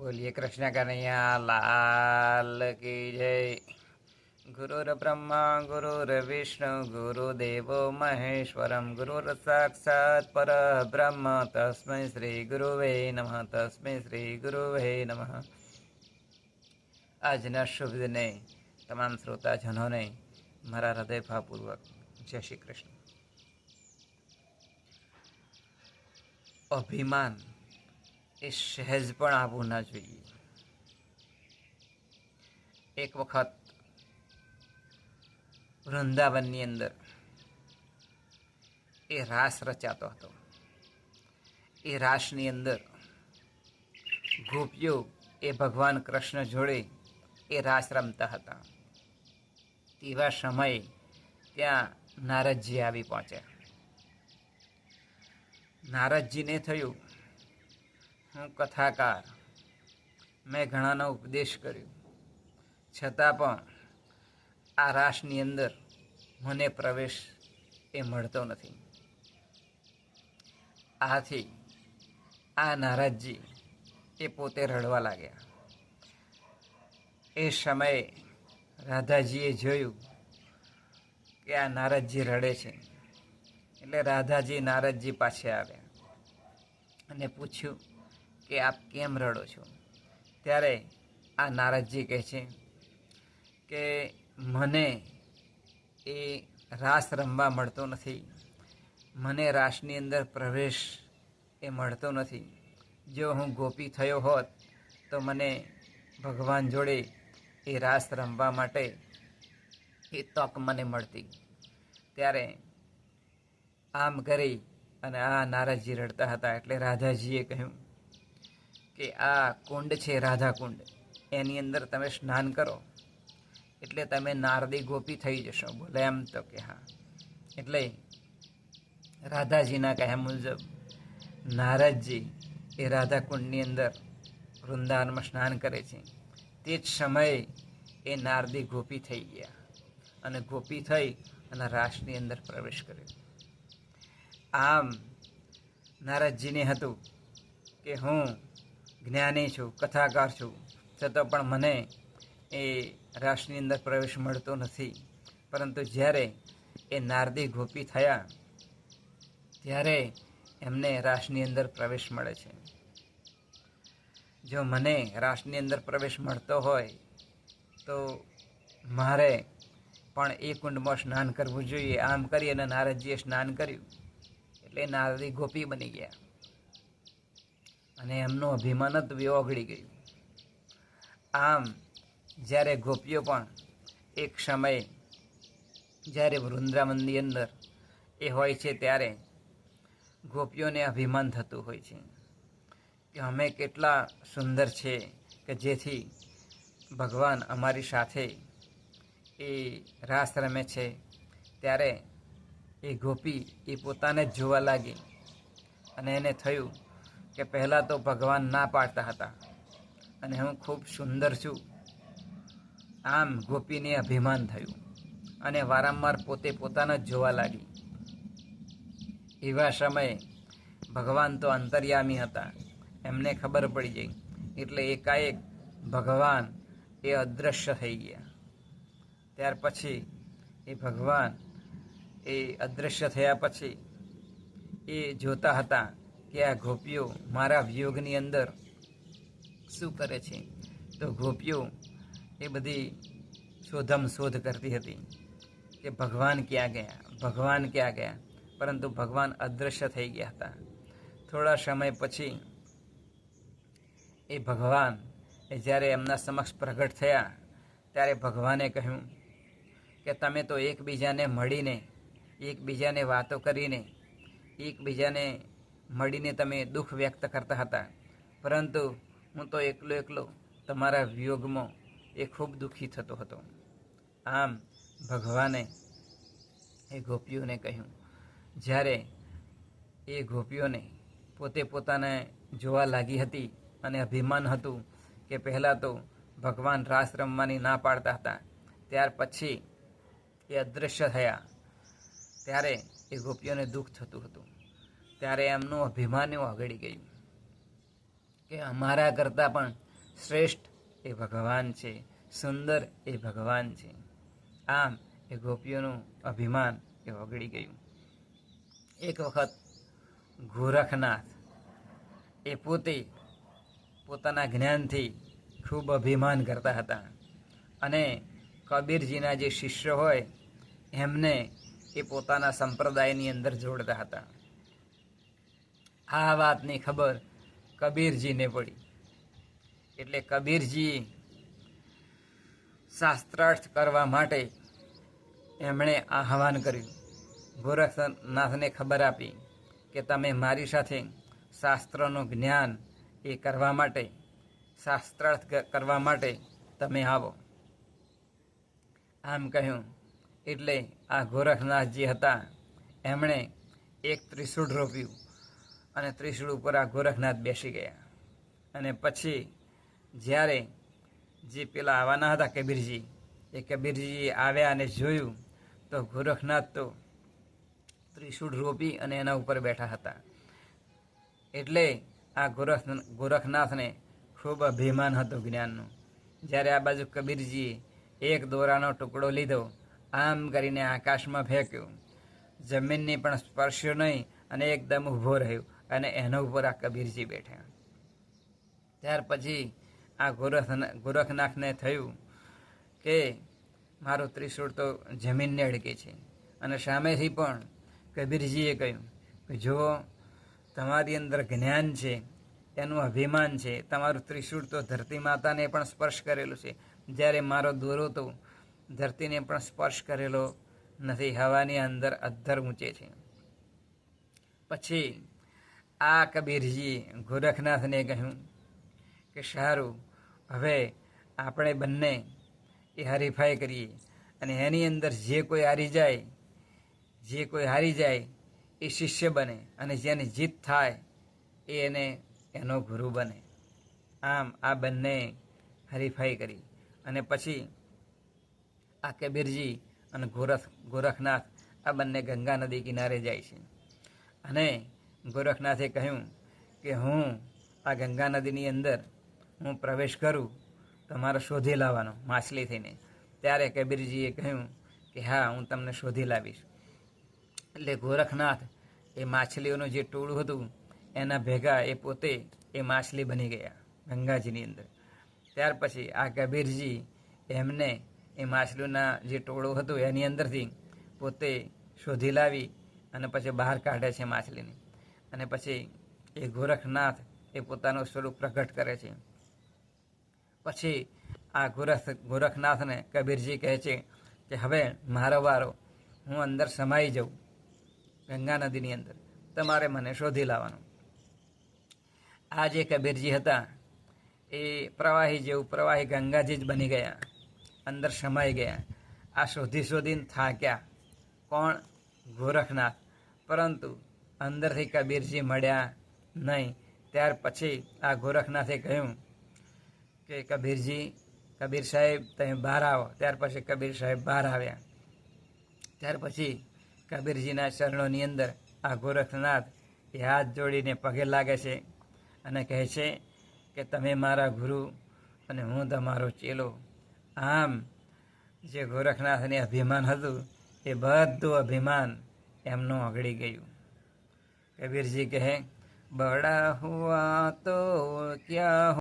बोलिए कृष्ण कन्हैया लाल की जय। गुरुर्ब्रह्मा गुरुर्विष्णु गुरुदेवो महेश्वरम गुरुर् साक्षात् परब्रह्म तस्मै श्री गुरुवे नमः तस्मै श्री गुरुवे नमः। આજના શુભ દિને તમામ શ્રોતાજનોને મારા હૃદયભાવપૂર્વક જય શ્રી કૃષ્ણ। અભિમાન એ સહેજ પણ આવવું ના જોઈએ। એક વખત વૃંદાવનની અંદર એ રાસ રચાતો હતો। એ રાસની અંદર ગોપીઓ એ ભગવાન કૃષ્ણ જોડે એ રાસ રમતા હતા। તેવા સમયે ત્યાં નારદજી આવી પહોંચ્યા। નારદજીને થયું, હું કથાકાર, મેં ઘણાનો ઉપદેશ કર્યો, છતાં પણ આ રાસની અંદર મને પ્રવેશ એ મળતો નથી। આથી આ નારદજી એ પોતે રડવા લાગ્યા। એ સમયે રાધાજીએ જોયું કે આ નારદજી રડે છે, એટલે રાધાજી નારદજી પાસે આવ્યા અને પૂછ્યું કે આપ કેમ રડો છો? ત્યારે આ નારદજી કહે છે કે મને એ રાસ રમવા મળતો નથી, મને રાસની અંદર પ્રવેશ એ મળતો નથી। જો હું ગોપી થયો હોત તો મને ભગવાન જોડે એ રાસ રમવા માટે એ તક મને મળતી। ત્યારે આમ કરી અને આ નારદજી રડતા હતા એટલે રાધાજીએ કહ્યું કે આ કુંડ છે રાધા કુંડ, એની અંદર તમે સ્નાન કરો એટલે તમે નારદી ગોપી થઈ જશો। બોલે એમ તો કે હા। એટલે રાધાજીના કહ્યા મુજબ નારદજી એ રાધા કુંડની અંદર વૃંદાવનમાં સ્નાન કરે છે। તે જ સમયે એ નારદી ગોપી થઈ ગયા અને ગોપી થઈ અને રાસની અંદર પ્રવેશ કર્યો। આમ નારદજીને હતું કે હું જ્ઞાની છું, કથાકાર છું, છતાં પણ મને એ રાસની અંદર પ્રવેશ મળતો નથી। પરંતુ જ્યારે એ નારદી ગોપી થયા ત્યારે એમને રાસની અંદર પ્રવેશ મળે છે। જો મને રાસની અંદર પ્રવેશ મળતો હોય તો મારે પણ એ કુંડમાં સ્નાન કરવું જોઈએ। આમ કરી અને નારદજીએ સ્નાન કર્યું એટલે નારદી ગોપી બની ગયા અને એમનું અભિમાન જ ઓગળી ગયું। આમ જ્યારે ગોપીઓ પણ એક સમયે જ્યારે વૃંદાવનની અંદર એ હોય છે ત્યારે ગોપીઓને અભિમાન થતું હોય છે કે અમે કેટલા સુંદર છે કે જેથી ભગવાન અમારી સાથે એ રાસ રમે છે। ત્યારે એ ગોપી એ પોતાને જ જોવા લાગી અને એને થયું કે પહેલાં તો ભગવાન ના પાડતા હતા અને હું ખૂબ સુંદર છું। આમ ગોપીને અભિમાન થયું અને વારંવાર પોતે પોતાને જ જોવા લાગી। એવા સમયે ભગવાન તો અંતર્યામી હતા, એમને ખબર પડી ગઈ એટલે એકાએક ભગવાન એ અદૃશ્ય થઈ ગયા। ત્યાર પછી એ ભગવાન એ અદૃશ્ય થયા પછી એ જોતા હતા કે આ ગોપીઓ મારા વિયોગની અંદર શું કરે છે। તો ગોપીઓ એ બધી શોધમ શોધ કરતી હતી કે ભગવાન ક્યાં ગયા, ભગવાન ક્યાં ગયા, પરંતુ ભગવાન અદૃશ્ય થઈ ગયા હતા। થોડા સમય પછી એ ભગવાન એ જ્યારે એમના સમક્ષ પ્રગટ થયા ત્યારે ભગવાને કહ્યું કે તમે તો એકબીજાને મળીને, એકબીજાને વાતો કરીને, એકબીજાને મળીને તમે દુઃખ વ્યક્ત કરતા હતા, પરંતુ હું તો એકલો એકલો તમારા વિયોગમાં એ ખૂબ દુઃખી થતો હતો। આમ ભગવાને એ ગોપીઓને કહ્યું। જ્યારે એ ગોપીઓને પોતે પોતાને જોવા લાગી હતી અને અભિમાન હતું કે પહેલાં તો ભગવાન રાસ રમવાની ના પાડતા હતા, ત્યાર પછી એ અદૃશ્ય થયા ત્યારે એ ગોપીઓને દુઃખ થતું હતું। ત્યારે એમનું અભિમાન ઓગળી ગયું કે અમારા કરતાં પણ શ્રેષ્ઠ એ ભગવાન છે, સુંદર એ ભગવાન છે. આમ એ ગોપીઓનું અભિમાન એ ઓગળી ગયું. એક વખત ગોરખનાથ એ પોતે પોતાના જ્ઞાનથી ખૂબ અભિમાન કરતા હતા અને કબીરજીના જે શિષ્ય હોય એમને એ પોતાના સંપ્રદાયની અંદર જોડતા હતા. આ વાતની ખબર કબીરજીને પડી એટલે કબીરજી શાસ્ત્રાર્થ કરવા માટે એમણે આહવાન કર્યું. ગોરખનાથને ખબર આપી કે તમે મારી સાથે શાસ્ત્રનું જ્ઞાન એ કરવા માટે, શાસ્ત્રાર્થ કરવા માટે તમે આવો. આમ કહ્યું એટલે આ ગોરખનાથજી હતા એમણે એક ત્રિશૂળ રોપ્યું અને ત્રિશૂળ ઉપર આ ગોરખનાથ બેસી ગયા. અને પછી જ્યારે જે પેલા આવવાના હતા કબીરજી, એ કબીરજી આવ્યા અને જોયું તો ગોરખનાથ તો ત્રિશૂળ રોપી અને એના ઉપર બેઠા હતા. એટલે આ ગોરખનાથને ખૂબ અભિમાન હતું જ્ઞાનનું. જ્યારે આ બાજુ કબીરજીએ એક દોરાનો ટુકડો લીધો, આમ કરીને આકાશમાં ફેંક્યો, જમીનને પણ સ્પર્શ્યો નહીં અને એકદમ ઊભો રહ્યો અને એના ઉપર આ કબીરજી બેઠા. ત્યાર પછી આ ગોરખનાથને થયું કે મારું ત્રિશૂળ તો જમીનને અડકે છે. અને સામેથી પણ કબીરજીએ કહ્યું કે જુઓ, તમારી અંદર જ્ઞાન છે, એનું અભિમાન છે, તમારું ત્રિશૂળ તો ધરતી માતાને પણ સ્પર્શ કરેલું છે, જ્યારે મારો દોરો તો ધરતીને પણ સ્પર્શ કરેલો નથી, હવાની અંદર અદ્ધર ઊંચે છે. પછી આ કબીરજી ગોરખનાથને કહ્યું કે સારું, હવે આપણે બંને એ હરીફાઈ કરીએ અને એની અંદર જે કોઈ હારી જાય એ શિષ્ય બને અને જેની જીત થાય એને એનો ગુરુ બને. આમ આ બંને હરીફાઈ કરી અને પછી આ કબીરજી અને ગોરખનાથ આ બંને ગંગા નદી કિનારે જાય છે. અને ગોરખનાથે કહ્યું કે હું આ ગંગા નદીની અંદર હું પ્રવેશ કરું તો મારે શોધી લાવવાનો માછલી થઈને. ત્યારે કબીરજીએ કહ્યું કે હા, હું તમને શોધી લાવીશ. એટલે ગોરખનાથ એ માછલીઓનું જે ટોળું હતું એના ભેગા એ પોતે એ માછલી બની ગયા ગંગાજીની અંદર. ત્યાર પછી આ કબીરજી એમને એ માછલીઓના જે ટોળું હતું એની અંદરથી પોતે શોધી લાવી અને પછી બહાર કાઢે છે માછલીને. અને પછી એ ગોરખનાથ એ પોતાનું સ્વરૂપ પ્રગટ કરે છે. પછી આ ગોરખનાથને કબીરજી કહે છે કે હવે મારો વારો, હું અંદર સમાઈ જાઉં ગંગા નદીની અંદર, તમારે મને શોધી લાવવાનું. આ જે કબીરજી હતા એ પ્રવાહી ગંગાજી જ બની ગયા, અંદર સમાઈ ગયા. આ શોધીને થાક્યા કોણ? ગોરખનાથ. પરંતુ અંદરથી કબીરજી મળ્યા નહીં. ત્યાર પછી આ ગોરખનાથે કહ્યું કે કબીર સાહેબ તમે બહાર આવો. ત્યાર પછી કબીર સાહેબ બહાર આવ્યા. ત્યાર પછી કબીરજીના ચરણોની અંદર આ ગોરખનાથ એ હાથ જોડીને પગે લાગે છે અને કહે છે કે તમે મારા ગુરુ અને હું તમારો ચેલો. આમ જે ગોરખનાથને અભિમાન હતું એ બધું અભિમાન એમનું ઓગળી ગયું. કબીરજી કહે બડા હુઆ તો ક્યાં